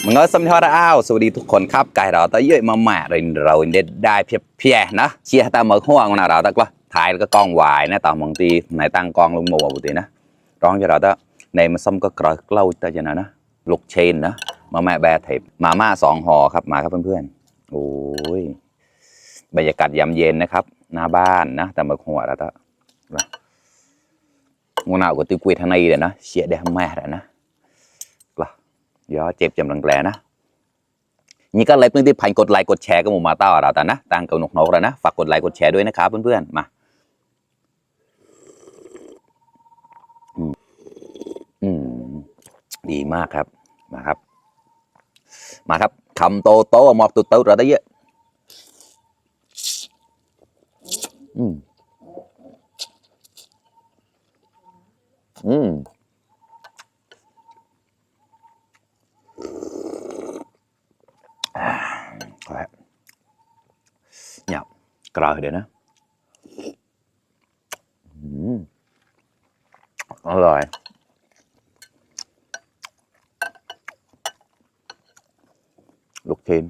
มันก็สำคัญอ้าวสวัสดีทุกคนครับกายเราตะเยอะมาแม่เราได้เพียนะเชียร์ตามมือห่วงนะเราตะก็ถ่ายแล้วก็กล้องวายนะตามบางทีในตั้งกล้องลงมือบุตรนะร้องจะเราตะในมันซ้ำก็กระเล่าตะจะนะลูกเชนนะมาแม่แบร์เทปมาม่า2 ห่อครับมาครับเพื่อนๆโอ้ยบรรยากาศยามเย็นนะครับหน้าบ้านนะตามมือห่วงเราตะงูหนาวก็ตีกุยทางในเลยนะเชียร์ได้แม่เลยนะย้อเจ็บจำลังแกลนะนี่ก็เลยเพื่อนที่ผ่านกดไลค์กดแชร์ก็มูมาต้าเราแต่นะตั้งกับนกแล้วนะฝากกดไลค์กดแชร์ด้วยนะครับเพื่อนๆมาดีมากครับมาครับคำโตหมอกตุ๊เราได้เยอะเนี่ยกราวเดี๋ยวนะอร่อยลูกเทน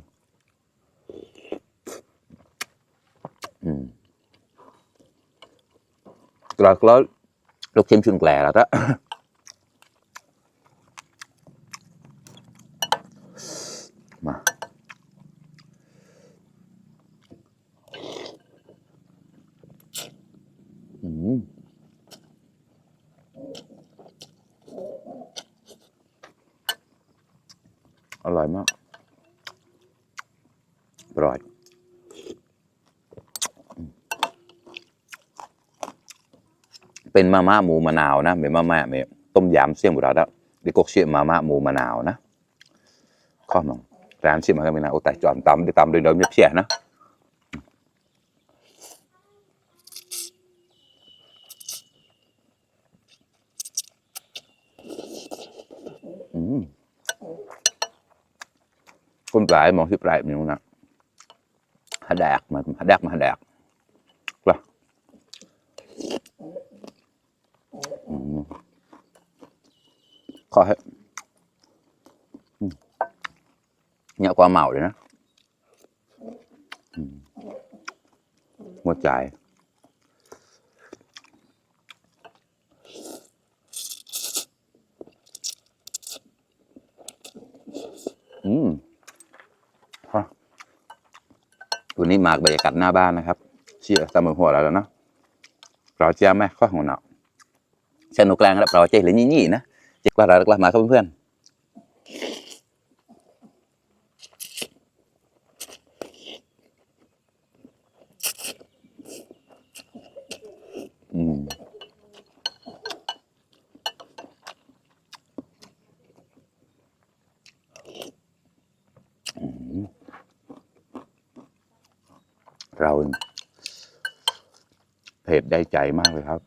กราวแล้วลูกเทนชึงแกลแล้วละมาอร่อยมากอร่อยเป็นมาม่าหมูมะนาวนะเป็นมาม่าเป็นต้มยำเสี่ยงบุรีแล้วดิกกเชี่ยมาม่าหมูมะนาวนะข้อมองร้านเชี่ยมาก็ไม่นาโอ้แต่จอมตำโดยเดิมเชี่ยนะคนปลายมองที่ปลายมันนะฮัดแดกมาฮัดแดกล่ะขอให้เนี่ยความเมาเลยนะหัวใจวันนี้มาบรรยากาศหน้าบ้านนะครับเชี่ยตามมือหัวแล้วนะเราเจ้าแม่ข้อของเราสนุกแรงแล้วเราเจ๊เลยนี่นะเจ๊กว่าเรามาครับเพื่อนเราเผ็ดได้ใจมากเลยครับ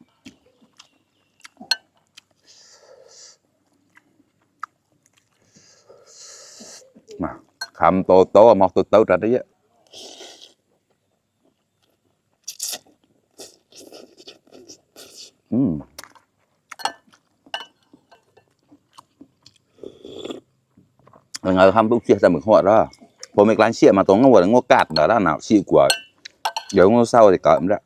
มาคำโตหมอกโตเราได้เยอะngày không chia ra một họ đó, bố mẹ lái xe mà tốn ngô ngô cát đó nào chịu của, giờ ngô sau thì cỡ đó,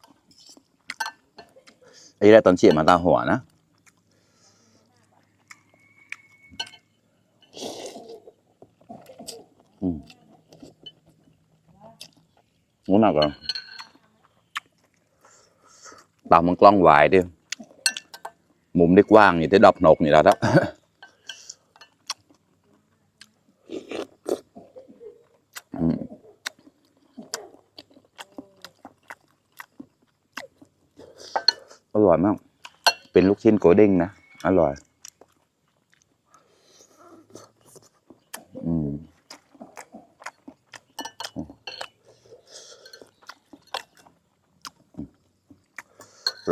đây là tốn xe mà tao hỏa nữa, muốn nào còn, tao muốn con vài đi, mồm đi quang như thế đập nột như đó. อร่อยมากเป็นลูกชิ้นโกเด้งนะอร่อย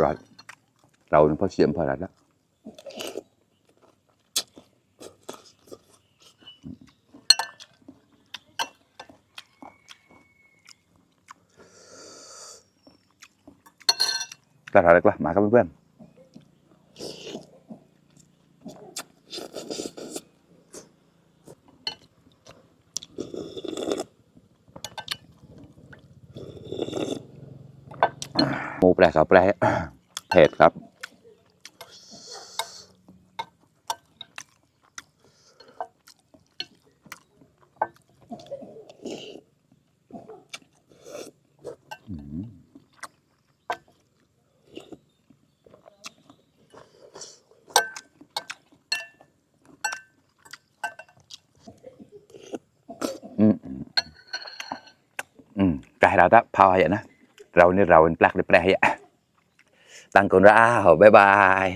ร้อยเราเนี่ยพอเสียมพอแล้ว ก็ถ่ายแล้วมาครับเพื่อน มูแปลกับแปลเผ็ดครับไก่เราถ้าพออย่างนะเราเนี่ยเราเป็นแปลกเลยแปลกตั้งคนละอ้าวบ๊ายบาย